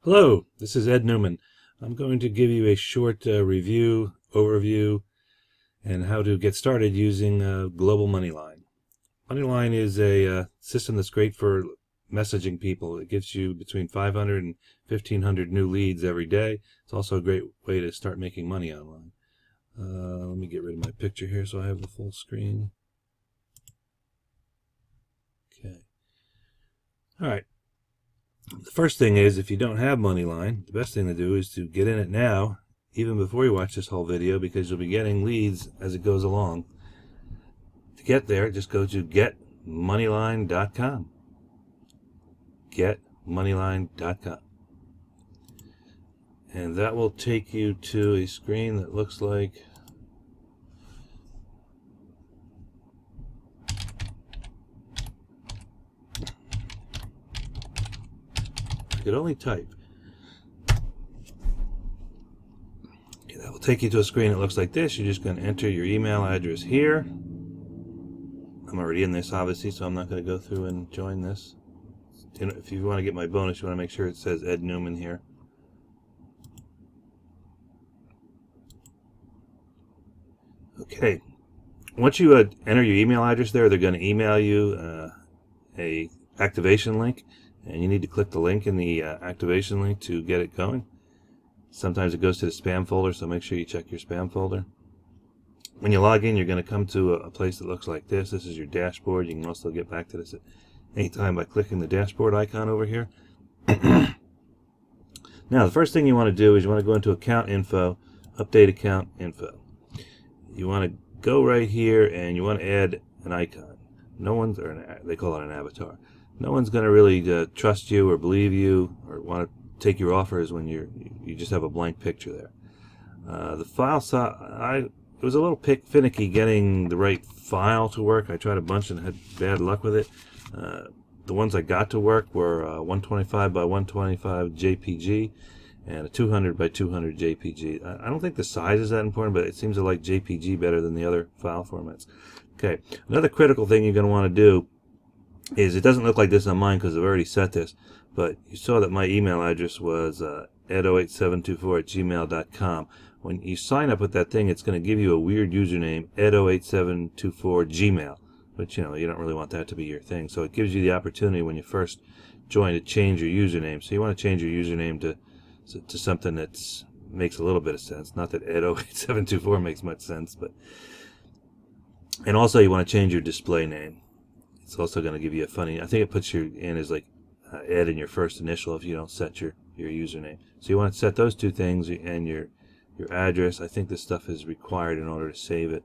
Hello, this is Ed Newman. I'm going to give you a short overview, and how to get started using Global MoneyLine. MoneyLine is a system that's great for messaging people. It gives you between 500 and 1,500 new leads every day. It's also a great way to start making money online. Let me get rid of my picture here so I have the full screen. Okay. All right. The first thing is, if you don't have MoneyLine, the best thing to do is to get in it now, even before you watch this whole video, because you'll be getting leads as it goes along. To get there, just go to getmoneyline.com. Getmoneyline.com. And that will take you to a screen that looks like you could only type. Okay, that will take you to a screen that looks like this. You're just going to enter your email address here. I'm already in this, obviously, so I'm not going to go through and join this. If you want to get my bonus, you want to make sure it says Ed Newman here. Okay. Once you enter your email address there, they're going to email you a activation link. And you need to click the link in the activation link to get it going. Sometimes it goes to the spam folder, so make sure you check your spam folder. When you log in, you're going to come to a place that looks like this. This is your dashboard. You can also get back to this at any time by clicking the dashboard icon over here. Now, the first thing you want to do is you want to go into account info, update account info. You want to go right here and you want to add an icon. They call it an avatar. No one's going to really trust you or believe you or want to take your offers when you just have a blank picture there. The file size, it was a little finicky getting the right file to work. I tried a bunch and had bad luck with it. The ones I got to work were 125 by 125 JPG and a 200 by 200 JPG. I don't think the size is that important, but it seems to like JPG better than the other file formats. Okay, another critical thing you're going to want to do is, it doesn't look like this on mine because I've already set this, but you saw that my email address was ed08724@gmail.com. When you sign up with that thing, it's going to give you a weird username, ed08724gmail, but you don't really want that to be your thing. So it gives you the opportunity when you first join to change your username. So you want to change your username to something that makes a little bit of sense. Not that ed08724 makes much sense, but and also you want to change your display name. It's also going to give you a funny, I think it puts you in as like Ed in your first initial if you don't set your username. So you want to set those two things and your address. I think this stuff is required in order to save it.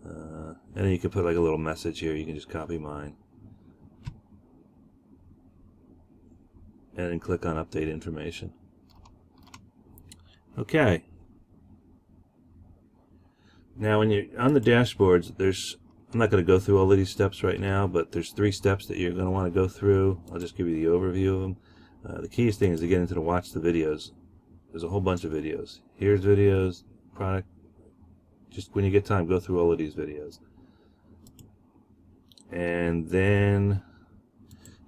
And then you can put like a little message here. You can just copy mine. And then click on update information. Okay. Now when you're on the dashboards, I'm not going to go through all of these steps right now, but there's 3 steps that you're going to want to go through. I'll just give you the overview of them. The keyest thing is to get into the watch the videos. There's a whole bunch of videos. Here's videos, product. Just when you get time, go through all of these videos. And then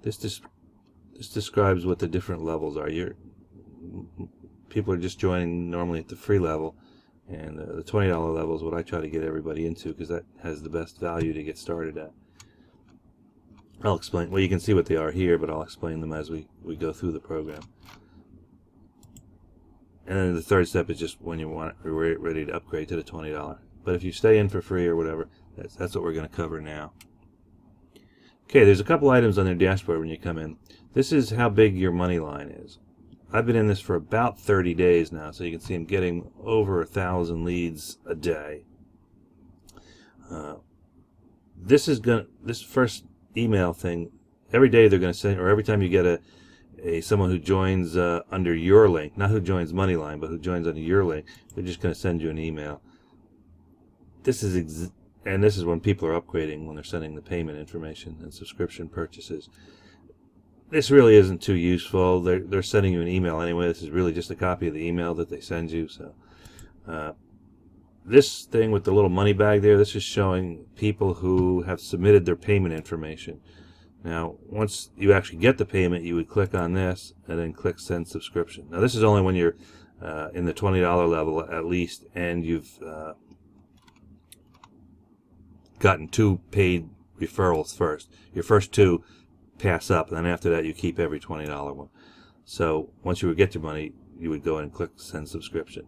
this describes what the different levels are. People are just joining normally at the free level. And the $20 level is what I try to get everybody into because that has the best value to get started at. I'll explain. Well, you can see what they are here, but I'll explain them as we go through the program. And then the third step is just when you're ready to upgrade to the $20. But if you stay in for free or whatever, that's what we're going to cover now. Okay, there's a couple items on their dashboard when you come in. This is how big your MoneyLine is. I've been in this for about 30 days now, so you can see I'm getting over 1,000 leads a day. This first email thing, every day they're going to send, or every time you get someone who joins under your link, not who joins MoneyLine, but who joins under your link, they're just going to send you an email. This is when people are upgrading, when they're sending the payment information and subscription purchases. This really isn't too useful. They're sending you an email anyway. This is really just a copy of the email that they send you. So this thing with the little money bag there, this is showing people who have submitted their payment information. Now, once you actually get the payment, you would click on this and then click Send Subscription. Now, this is only when you're in the $20 level at least, and you've gotten 2 paid referrals first. Your first 2 pass up, and then after that, you keep every $20 one. So once you would get your money, you would go in and click Send Subscription.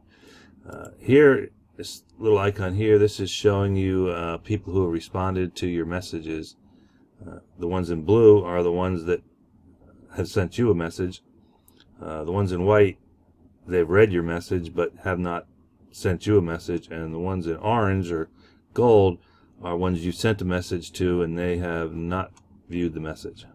Here, this little icon here, this is showing you people who have responded to your messages. The ones in blue are the ones that have sent you a message. The ones in white, they've read your message but have not sent you a message. And the ones in orange or gold are ones you sent a message to and they have not viewed the message.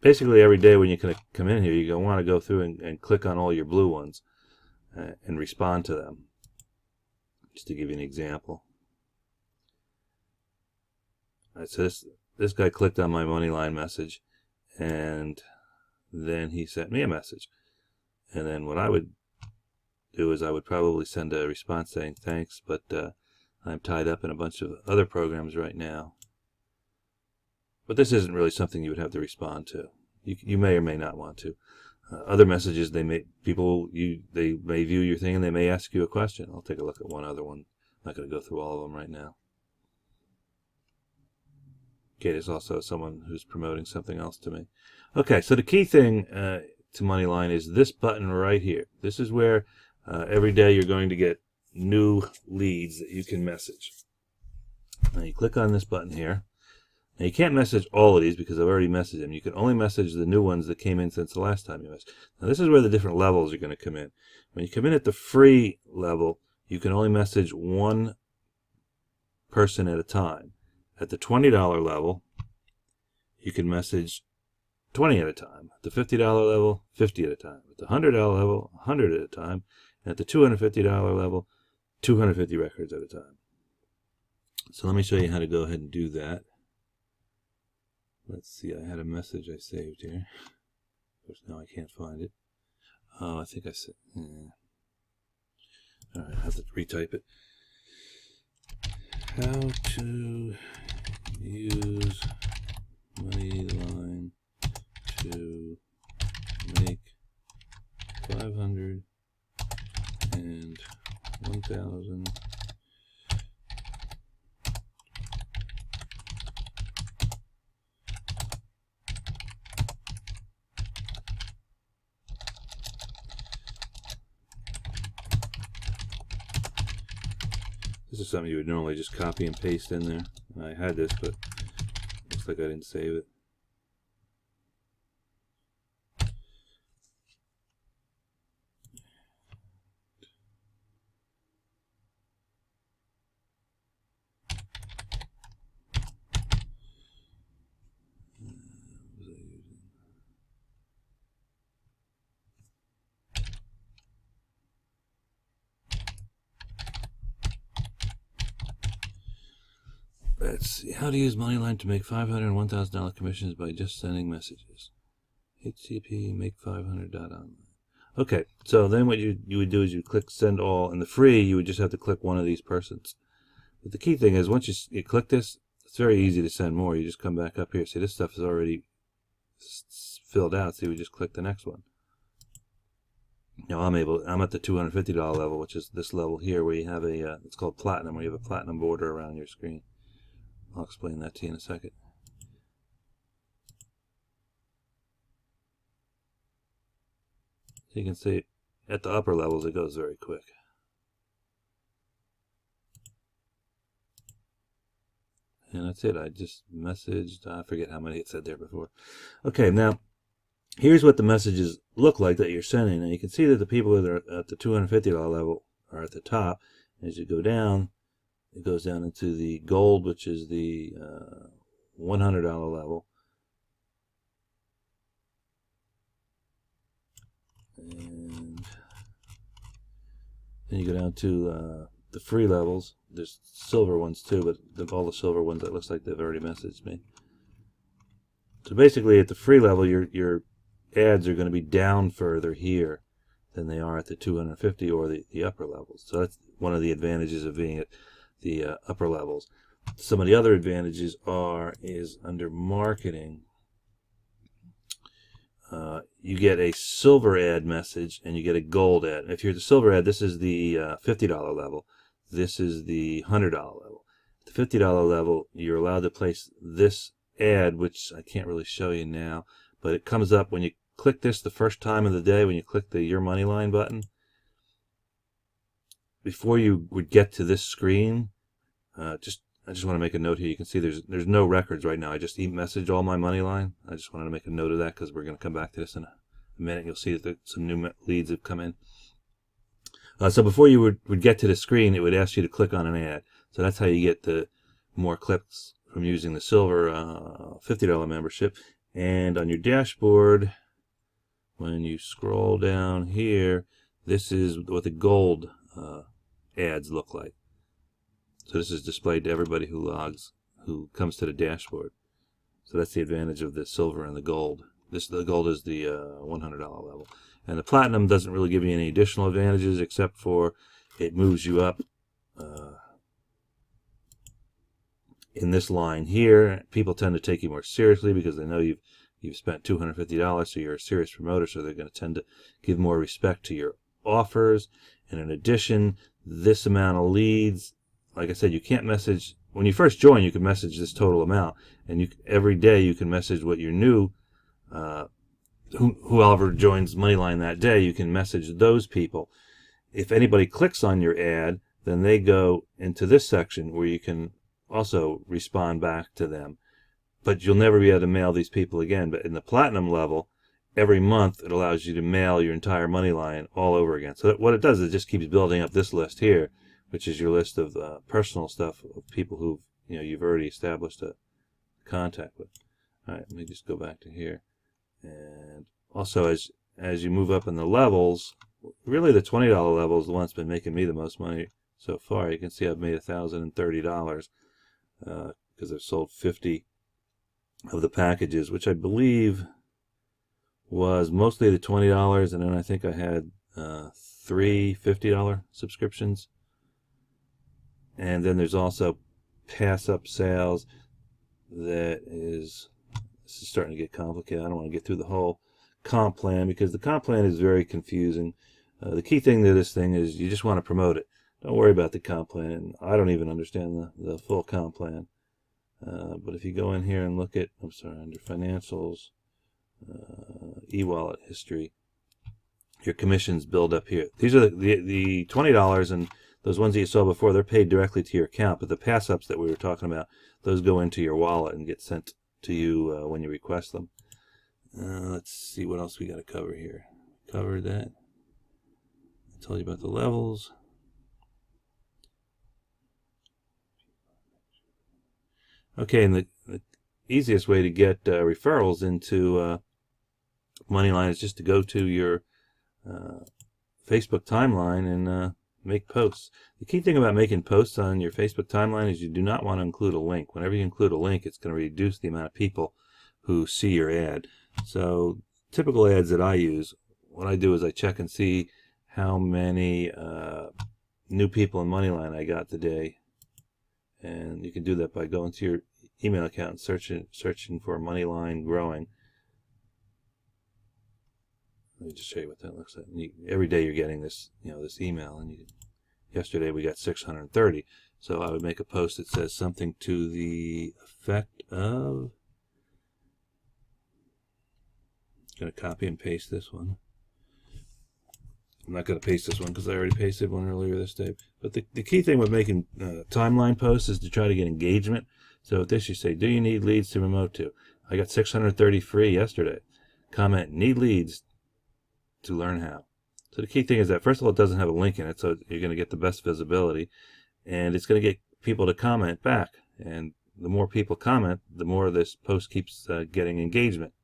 Basically, every day when you come in here, you're going to want to go through and click on all your blue ones and respond to them. Just to give you an example. All right, so this guy clicked on my MoneyLine message, and then he sent me a message. And then what I would do is I would probably send a response saying thanks, but I'm tied up in a bunch of other programs right now. But this isn't really something you would have to respond to. You may or may not want to. Other messages, they may view your thing and they may ask you a question. I'll take a look at one other one. I'm not going to go through all of them right now. Okay, there's also someone who's promoting something else to me. Okay, so the key thing to MoneyLine is this button right here. This is where every day you're going to get new leads that you can message. Now you click on this button here. Now you can't message all of these because I've already messaged them. You can only message the new ones that came in since the last time you messaged. Now this is where the different levels are going to come in. When you come in at the free level, you can only message one person at a time. At the $20 level, you can message 20 at a time. At the $50 level, 50 at a time. At the $100 level, 100 at a time. And at the $250 level, 250 records at a time. So let me show you how to go ahead and do that. Let's see, I had a message I saved here. Of course, now I can't find it. Oh, I think I said... All right, I have to retype it. How to use MoneyLine to make 500 and 1,000 This is something you would normally just copy and paste in there. I had this, but looks like I didn't save it. Let's see, how to use MoneyLine to make $500 and $1,000 commissions by just sending messages. HTTP make 500.online. Okay, so then what you would do is you click send all. In the free, you would just have to click one of these persons. But the key thing is once you click this, it's very easy to send more. You just come back up here. See, this stuff is already filled out, so you would just click the next one. Now I'm at the $250 level, which is this level here where you have a, it's called platinum, where you have a platinum border around your screen. I'll explain that to you in a second. So you can see at the upper levels it goes very quick. And that's it. I just messaged, I forget how many it said there before. Okay, now here's what the messages look like that you're sending. Now you can see that the people that are at the $250 level are at the top. As you go down, it goes down into the gold, which is the $100 level. And then you go down to the free levels. There's silver ones too, but all the silver ones, it looks like they've already messaged me. So basically at the free level, your ads are going to be down further here than they are at the 250 or the upper levels. So that's one of the advantages of being at the upper levels. some of the other advantages is under marketing. You get a silver ad message and you get a gold ad. If you're the silver ad, this is the $50 level. This is the $100 level. At the $50 level, you're allowed to place this ad, which I can't really show you now, but it comes up when you click this the first time of the day, when you click the Your MoneyLine button. Before you would get to this screen, I just want to make a note here. You can see there's no records right now. I just e-messaged all my MoneyLine. I just wanted to make a note of that because we're going to come back to this in a minute. You'll see that some new leads have come in. So before you would get to the screen, it would ask you to click on an ad. So that's how you get the more clicks from using the silver $50 membership. And on your dashboard, when you scroll down here, this is what the gold ads look like. So this is displayed to everybody who comes to the dashboard. So that's the advantage of the silver and the gold. The gold is the $100 level. And the platinum doesn't really give you any additional advantages except for it moves you up in this line here. People tend to take you more seriously because they know you've spent $250, so you're a serious promoter, so they're going to tend to give more respect to your offers. And in addition, this amount of leads, like I said, you can't message when you first join. You can message this total amount, and every day you can message what your new whoever joins MoneyLine that day. You can message those people. If anybody clicks on your ad, then they go into this section where you can also respond back to them. But you'll never be able to mail these people again. But in the platinum level, every month it allows you to mail your entire MoneyLine all over again. So what it does is it just keeps building up this list here, which is your list of personal stuff of people who you've already established a contact with. All right, let me just go back to here. And also, as you move up in the levels, really the $20 level is the one that's been making me the most money so far. You can see I've made $1,030 because I've sold 50 of the packages, which I believe was mostly the $20, and then I think I had 3 $50 subscriptions. And then there's also pass-up sales. This is starting to get complicated. I don't want to get through the whole comp plan because the comp plan is very confusing. The key thing to this thing is you just want to promote it. Don't worry about the comp plan. I don't even understand the full comp plan. But if you go in here and look at, under financials, e-wallet history, your commissions build up here. These are the $20, and those ones that you saw before, they're paid directly to your account. But the pass-ups that we were talking about, those go into your wallet and get sent to you when you request them. Let's see what else we got to cover here. Covered that. I told you about the levels. Okay, and the easiest way to get referrals into MoneyLine is just to go to your Facebook timeline and make posts. The key thing about making posts on your Facebook timeline is you do not want to include a link. Whenever you include a link, it's going to reduce the amount of people who see your ad. So typical ads that I use, what I do is I check and see how many new people in MoneyLine I got today. And you can do that by going to your email account and searching for MoneyLine growing. Let me just show you what that looks like. Every day you're getting this, this email, and yesterday we got 630. So I would make a post that says something to the effect of. I'm going to copy and paste this one. I'm not going to paste this one because I already pasted one earlier this day. But the key thing with making timeline posts is to try to get engagement. So with this, you say, do you need leads to promote to? I got 630 free yesterday. Comment, need leads to learn how. So the key thing is that, first of all, it doesn't have a link in it, so you're going to get the best visibility. And it's going to get people to comment back. And the more people comment, the more this post keeps getting engagement.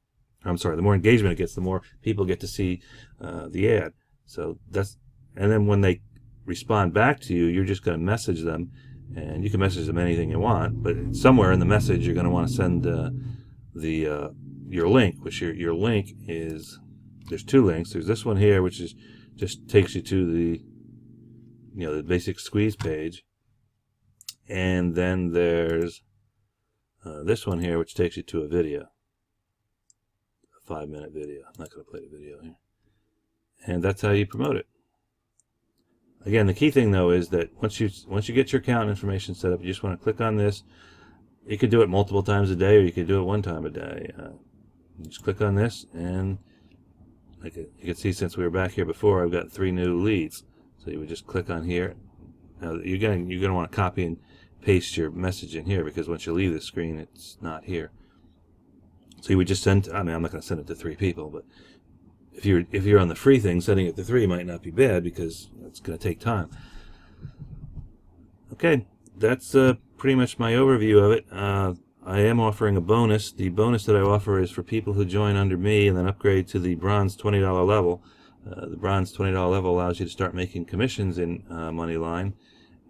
I'm sorry, the more engagement it gets, the more people get to see the ad. So and then when they respond back to you, you're just going to message them, and you can message them anything you want, but somewhere in the message you're going to want to send your link, which your link is, there's 2 links. There's this one here, which is just takes you to the the basic squeeze page, And then there's this one here, which takes you to a video, a 5-minute video. I'm not going to play the video here. And that's how you promote it. Again, the key thing though is that once you get your account information set up, you just want to click on this. You could do it multiple times a day, or you could do it one time a day. Just click on this, and like you can see, since we were back here before, I've got 3 new leads. So you would just click on here. Now you're going to want to copy and paste your message in here, because once you leave the screen, it's not here. So you would just send. I mean, I'm not going to send it to 3 people, but if you're on the free thing, sending it to 3 might not be bad, because it's going to take time. Okay, that's pretty much my overview of it. I am offering a bonus. The bonus that I offer is for people who join under me and then upgrade to the bronze $20 level. The bronze $20 level allows you to start making commissions in MoneyLine,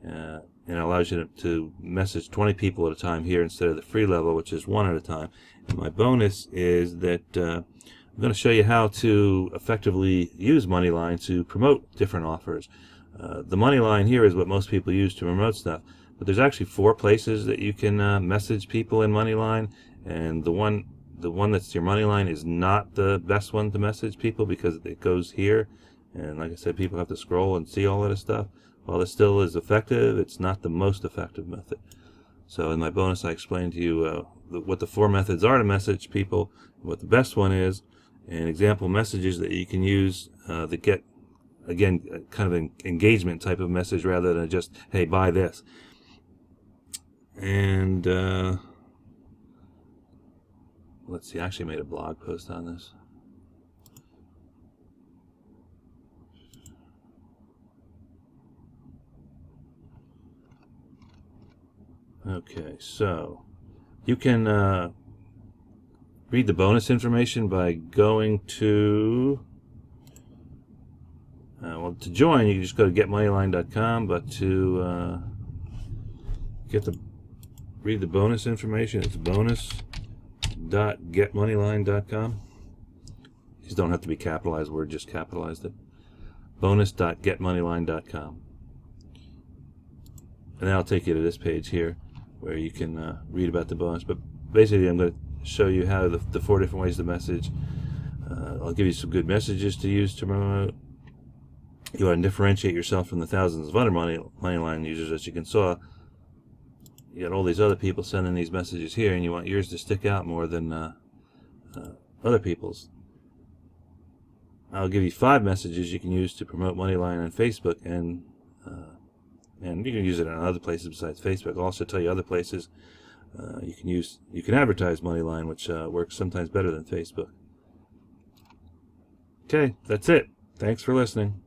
and it allows you to message 20 people at a time here instead of the free level, which is 1 at a time. And my bonus is that I'm going to show you how to effectively use MoneyLine to promote different offers. The MoneyLine here is what most people use to promote stuff, but there's actually 4 places that you can message people in MoneyLine, and the one that's your MoneyLine is not the best one to message people, because it goes here, and like I said, people have to scroll and see all of this stuff. While this still is effective, it's not the most effective method. So in my bonus, I explained to you what the 4 methods are to message people, what the best one is, and example messages that you can use that get, again, kind of an engagement type of message rather than just, hey, buy this. And let's see, I actually made a blog post on this. Okay, so you can read the bonus information by going to, well, to join, you can just go to getmoneyline.com, but to read the bonus information, it's bonus.getmoneyline.com. These don't have to be capitalized, we're just capitalized it. bonus.getmoneyline.com. And that'll take you to this page here, where you can read about the bonus. But basically, I'm going to show you how the 4 different ways to message. I'll give you some good messages to use to promote. You want to differentiate yourself from the thousands of other MoneyLine users. As you can see, you got all these other people sending these messages here, and you want yours to stick out more than other people's. I'll give you 5 messages you can use to promote MoneyLine on Facebook, and you can use it on other places besides Facebook. I'll also tell you other places you can advertise MoneyLine, which works sometimes better than Facebook. Okay, that's it. Thanks for listening.